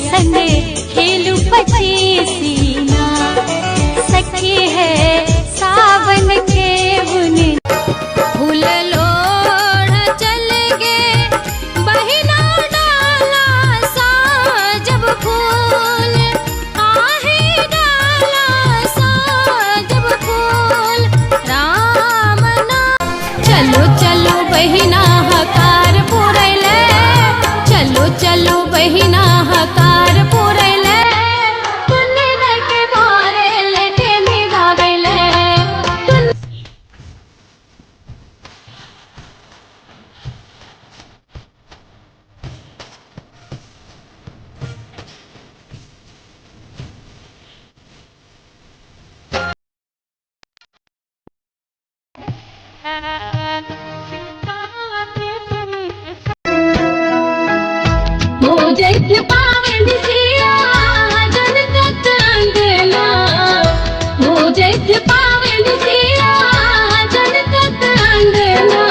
संगे खेलू पचीसीना सखी है सावन के बुन फूल लोढ़ चल गे बहिना डाला सा जब फूल आहे डाला सा जब फूल राम ना चलो चलो बहिना हकार पुरैले चलो चलो बहिना हकार पुरैले तुन्ने के मारे लेते में भागैले पावन सिया जन तक अंगना हो जैसे पावन सिया जन तक अंगना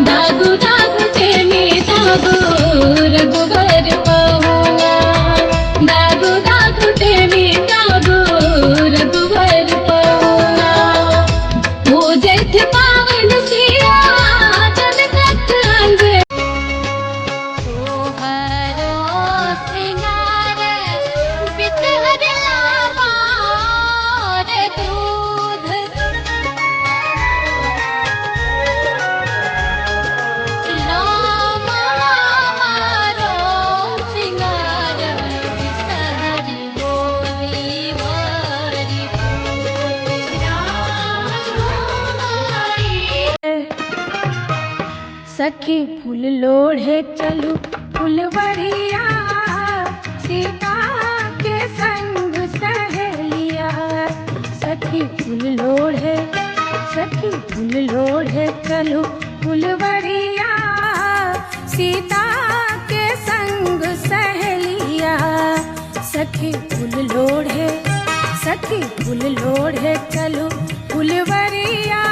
दागु दागु चेनी दागु रघुवर पहुना दागु दागु चेनी दागु रघुवर पहुना हो जैसे पावन सिया जन तक अंगना सखी फूल लोढ़े चलू फुलवरिया सीता के संग सहेलिया सखी फूल लोढ़े चलू फुलवरिया सीता के संग सहेलिया सखी फूल लोढ़े चलू फुलवरिया।